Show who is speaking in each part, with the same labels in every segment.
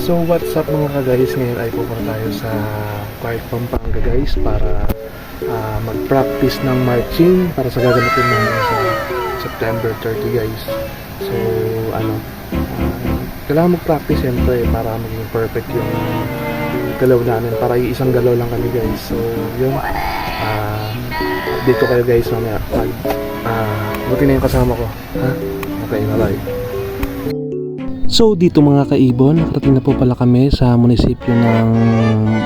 Speaker 1: So what's up mga guys, ngayon ay pupunta tayo sa Quiet Pampanga guys para mag-practice ng marching para sa gagamitin namin sa September 30 guys. So kailangan mag-practice siyempre para maging perfect yung galaw namin, para isang galaw lang kami guys. So yun, dito kayo guys mamaya buti na yung kasama ko ha? Okay, bye. So dito mga kaibon, nakarating na po pala kami sa munisipyo ng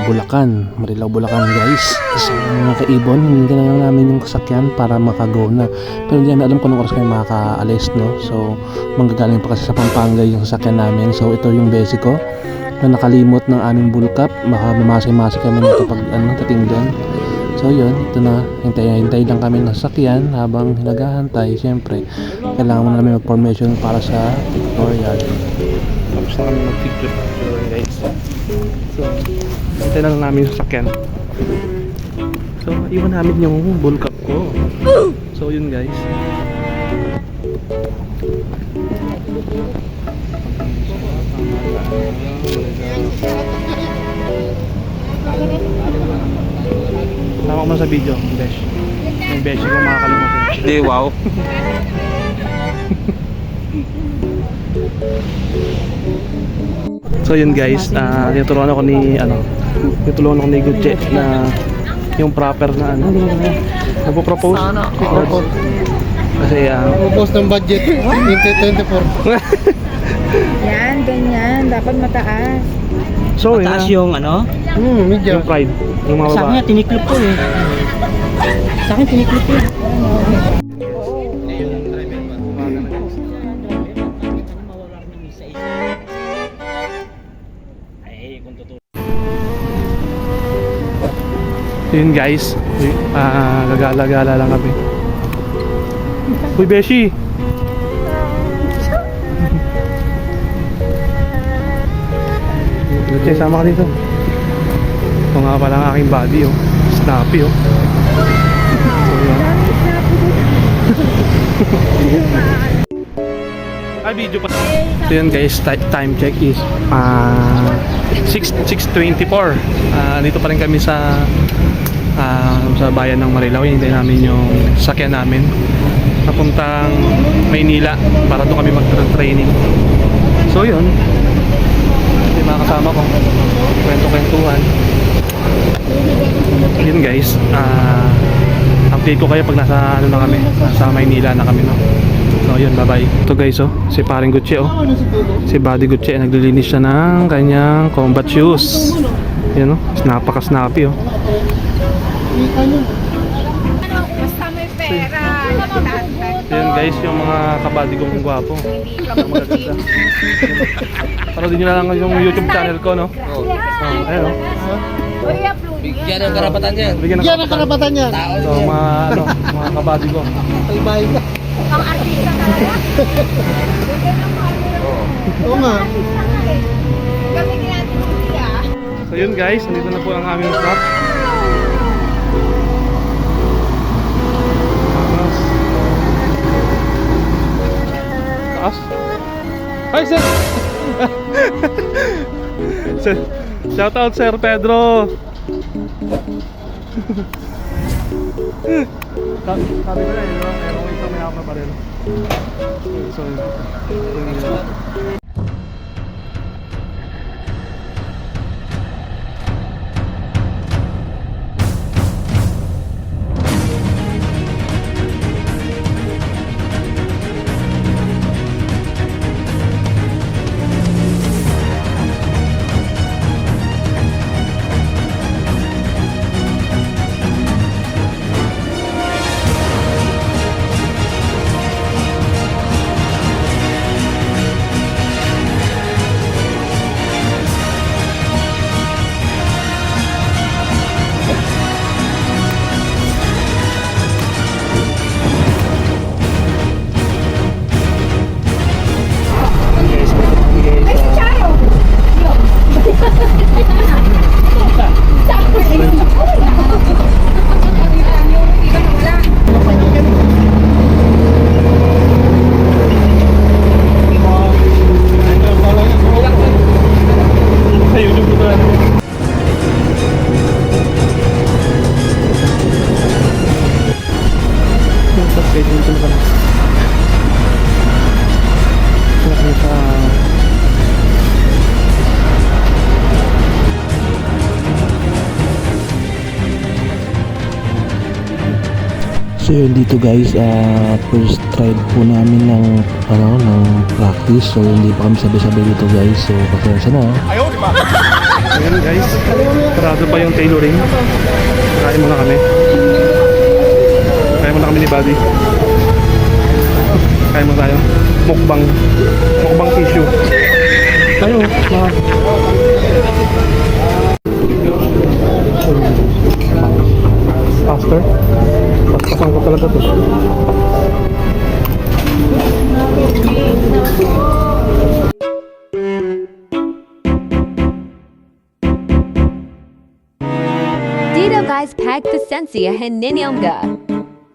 Speaker 1: Bulacan, Marilao, Bulacan guys. So mga kaibon, hindi na lang namin yung sasakyan para makago na. Pero hindi namin alam kung anong oras kayo makakaalis, no? So manggagaling pa kasi sa Pampanga yung sasakyan namin. So ito yung basic ko na nakalimot ng aming bulkap. Baka mamasi-masi kami nito pag dating doon. So yun, ito na, hintay lang kami ng sasakyan habang nagahantay. Siyempre, kailangan mo na namin mag-formation para sa tutorial. Tapos na kami mag-picture guys. So, hintay na lang namin yung sasakyan. So, iwan namin yung bulkap ko. So yun guys. Tama ko man sa video, besh. Yung besh ko makakalimutan.
Speaker 2: Hindi, wow.
Speaker 1: So yun guys, tinutulungan ako ni Gutche na yung proper na nagpo-propose. Kasi
Speaker 3: propose ng budget 2024.
Speaker 4: Yan, ganyan. Dapat mataas.
Speaker 1: so
Speaker 2: Mataas yung ano?
Speaker 3: Medyo.
Speaker 1: yung pride, yung mga
Speaker 2: Sa akin
Speaker 1: baba.
Speaker 2: nga, tiniklip ko eh. Sa akin, tiniklip ko.
Speaker 1: Yun guys, gagala-gala lang kami. Uy Beshi! Gutche, sama ka dito. Ito nga pala ang aking body oh. Snappy oh. So, yun. Ay, video pa. So yun guys, time check is 6:24. Dito pa rin kami sa bayan ng Marilao. Hintayin namin yung sakyan namin papuntang Maynila para doon kami mag-training. So yun, yung mga kasama ko, kwento-kwentuhan. Yun guys, update ko kayo pag nasa na kami, nasa Maynila na kami, no? So yun, bye bye. Ito guys, oh, si paring Gutche, oh, si Buddy Gutche, naglilinis siya ng kanyang combat shoes. Yan, oh, napaka-snappy, oh.
Speaker 4: Basta may pera.
Speaker 1: So yun guys, yung mga kabady kong gwapo, magaganda. Paroodin nyo na lang yung YouTube channel ko, no? Ayun, oh.
Speaker 2: Bigyan ng karapatan yan.
Speaker 1: Bigyan ng
Speaker 3: karapatan yan.
Speaker 1: So mga kabady ko.
Speaker 3: Bye-bye ka.
Speaker 4: Pang artista na lang.
Speaker 3: Oo nga.
Speaker 4: Gamitin natin siya.
Speaker 1: So yun guys, nandito na po ang aming stop. Taas. Hi sir! Sir, shout out Sir Pedro! Sabi ko na yun, mayroong isang may hapon pa rin. So, So yun dito guys, first ride po namin ng practice. So hindi pa kami sabay-sabay dito guys. So pasensya na.
Speaker 5: Ayan guys, sarado pa yung tailoring. Kain muna kami. Kain muna kami ni Buddy. Kain muna tayo. Mukbang tissue. Tayo, mga Pastor. Paspasan ko talaga to.
Speaker 6: Dito guys pag pasensya hininyongga.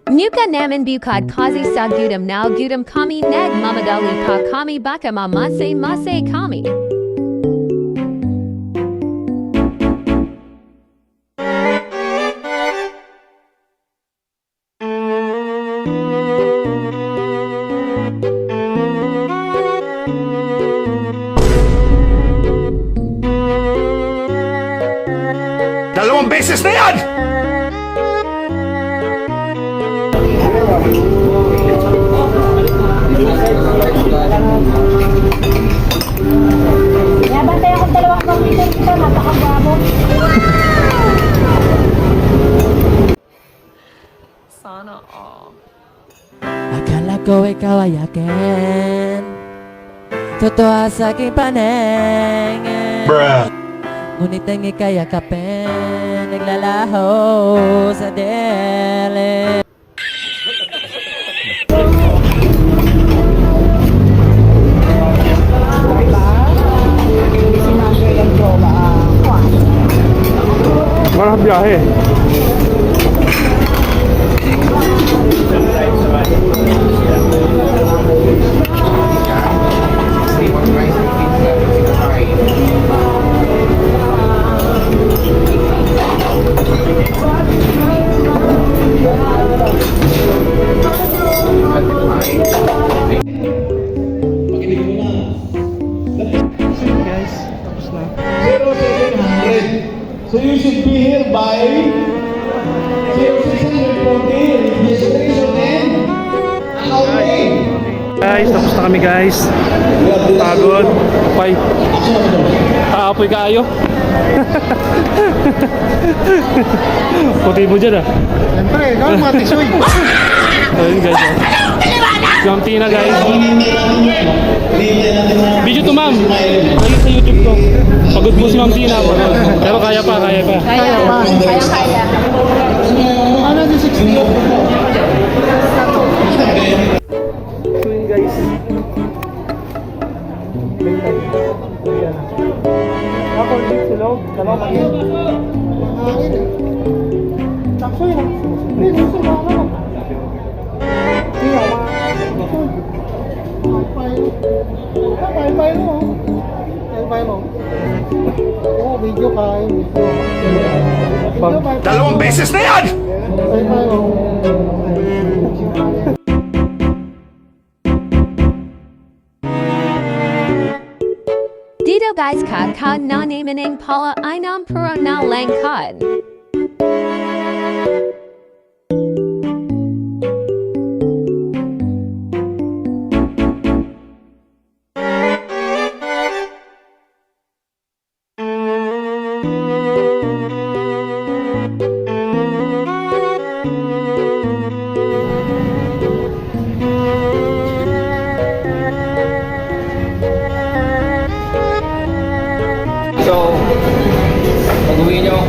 Speaker 6: Nuka naman bukad kazi sa gudam now gudam kami nag mamadali pa kami baka mamase mase kami.
Speaker 7: Dalawang beses na yan!
Speaker 4: Nabantay akong dalawang computer dito. Napakagwabo.
Speaker 2: Akala ko ikaw ay akin, totoo sa aking paningin. Ngunit ang ika'y yakapin, naglalaho sa dili.
Speaker 5: mga biyahe. Guys, tapos na.
Speaker 8: 0700. So you should be here by 0640 registration and okay.
Speaker 5: Guys, tapos na kami guys. Pagod. Apay. Aapoy kaayo. Puti mo dyan ah.
Speaker 3: Siyempre, ikaw matisoy.
Speaker 5: Ayun guys. Yung Tina guys. Video to ma'am. Lagi sa YouTube ko. Pagod mo si Ma'am Tina. Pero kaya pa.
Speaker 4: Kaya pa. Kaya.
Speaker 3: Ano di 60?
Speaker 5: So yun guys. Ako dito sila. Dalawa pa yun.
Speaker 3: Takso yun. Hindi, gusto mo ako. Hindi ako. Pay mo. Pay mo. Oo, video ka.
Speaker 7: Dalawang beses na yan!
Speaker 3: Pay mo.
Speaker 6: Dito guys kad na namening pala inam puro na lang kad.
Speaker 9: So, pag-uwi nyo,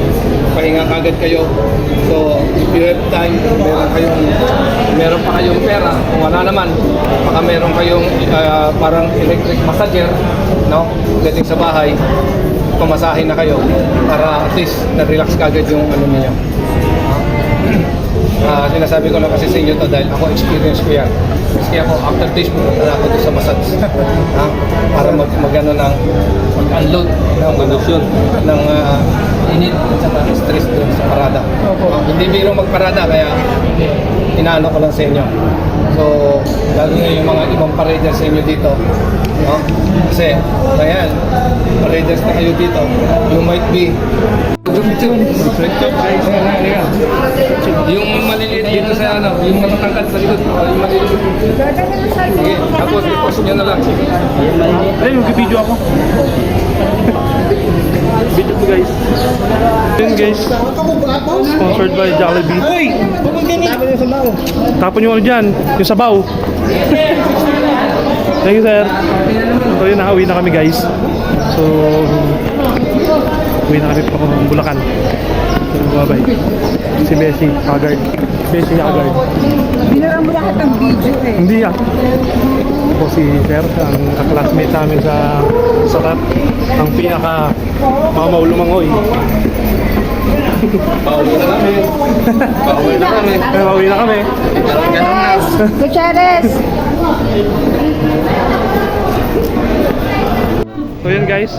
Speaker 9: pahinga kagad kayo. So, if you have time, meron pa kayong pera. Kung wala naman, baka meron kayong parang electric massager, no? Dating sa bahay, pamasahin na kayo para at least na-relax kagad yung ano niyo. Sinasabi ko lang kasi sa inyo to dahil ako experience ko yan. Kaya ako after this pumunta na ako doon sa massage para mag-ano ng mag-unload ng emosyon ng init at saka stress doon sa parada. Hindi biro magparada kaya inaano ko lang sa inyo. So lalo na yung mga ibang paraders sa inyo dito, no? Kasi ayan, paraders na kayo dito, you might be Yung maliliit dito sa ano, yung matatangkad sa likod. Yung maliliit. Sige, tapos i-post nyo na lang.
Speaker 5: Ayun, mag-video ako. Video ko guys. Ayun guys. Sponsored by Jollibee.
Speaker 3: Uy!
Speaker 5: Tapon yung ano dyan, yung sabaw. Thank you sir. So yun, nakauwi na kami guys. So, uwi na kami pa ng Bulacan. So, bye-bye. Si Bessie Haggard. Bessie Haggard.
Speaker 2: Binarang mo lahat ng video eh.
Speaker 5: Hindi ah. Ako si Sir, ang kaklasmate namin sa rap. Ang pinaka mamaulo-mangoy.
Speaker 9: Pauwi na kami. Pauwi na kami.
Speaker 5: Pauwi na kami.
Speaker 9: Ganun na.
Speaker 4: Gutierrez!
Speaker 5: So yun guys.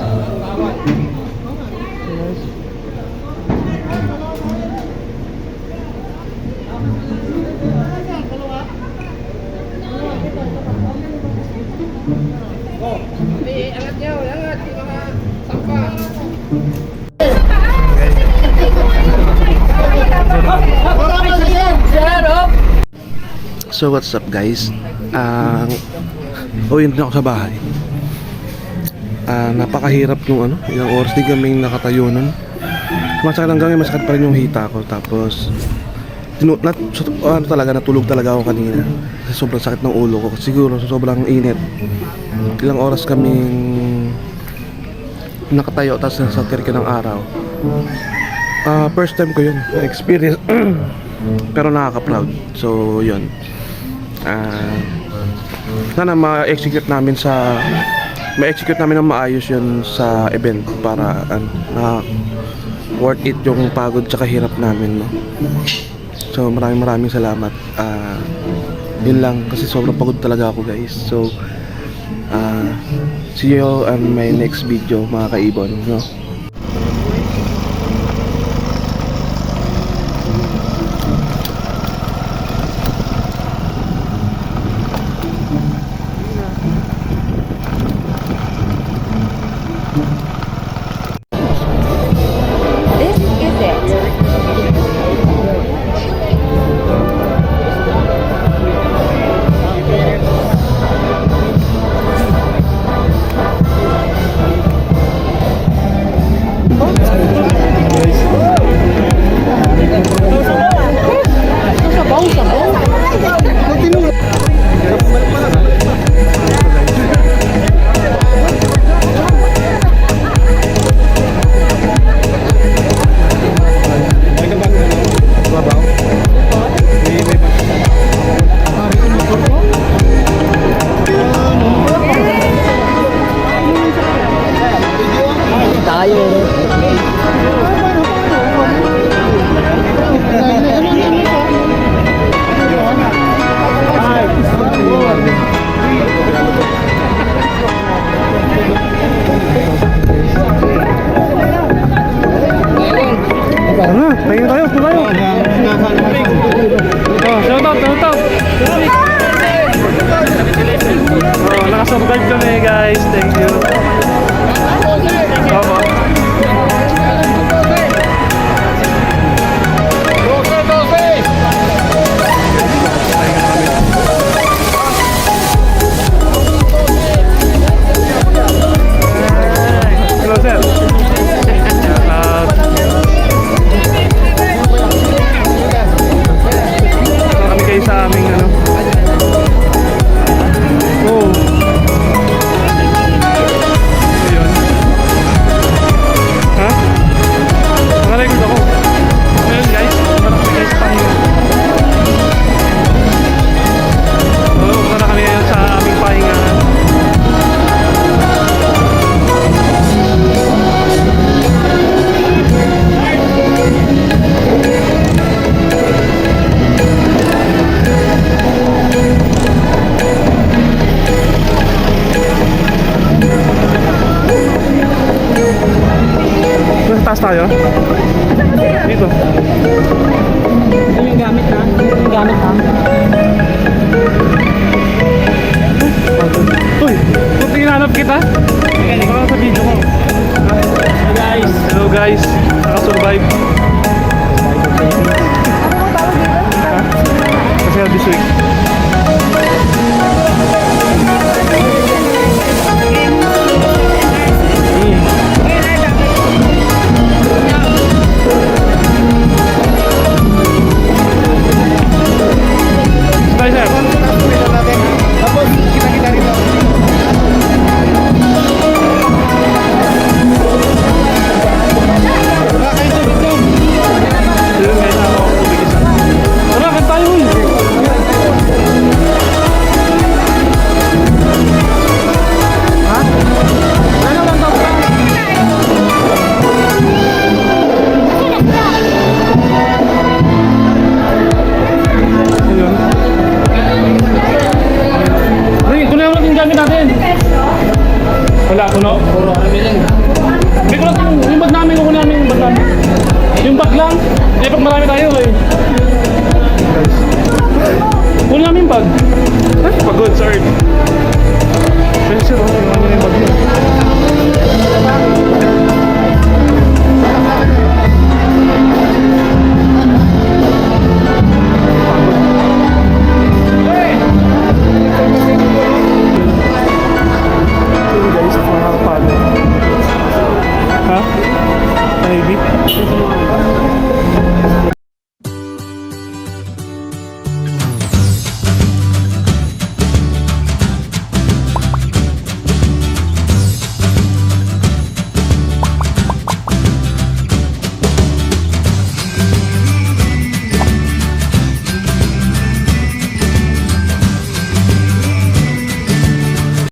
Speaker 1: So what's up guys? Yun din ako sa bahay. Napakahirap yung ilang oras din kaming nakatayo nun. Masakit hanggang ngayon, masakit pa rin yung hita ko. Tapos talaga, natulog talaga ako kanina. Kasi sobrang sakit ng ulo ko. Siguro sobrang init. Ilang oras kaming nakatayo, tapos nasa tirke ng araw. First time ko yun, experience. Pero nakaka-proud. So yun. Sana ma-execute namin ng maayos yun sa event para worth it yung pagod tsaka hirap namin, no? So maraming salamat. Yun lang kasi sobrang pagod talaga ako guys. So see you on my next video mga kaibon, no?
Speaker 6: This is it.
Speaker 5: Tingin tayo, tayo. Shout out. Nakasubscribe kami guys, thank you. Hello sir. Kami kayo sa aming Ayun. Ha? Nakarecord ako. Ayun guys, parang kami kayo sa pahinga. Para kami ngayon sa aming pahinga. Nasa taas tayo? Dito.
Speaker 2: Ito yung gamit ha.
Speaker 5: Uy! Kung hinahanap kita? Baka sa video ko.
Speaker 2: Guys.
Speaker 5: Hello guys. nakasurvive. Ha? Sa service week. Bye, sir.
Speaker 8: Tapos, kita-kita rito. Wala kayo tubig doon.
Speaker 5: Yun, may na ako tubig isa. Tara, kan tayo, uy. Ha? Ano lang daw? Ayun. Ring, kunin mo natin yung gamit natin. Wala, kuno. Puro kami lang. Hindi ko natin, yung bag namin, kukunin namin yung bag namin. Yung bag lang, eh pag marami tayo eh. Kunin namin yung bag. Pagod, sir. Pero sir, yung bag niyo.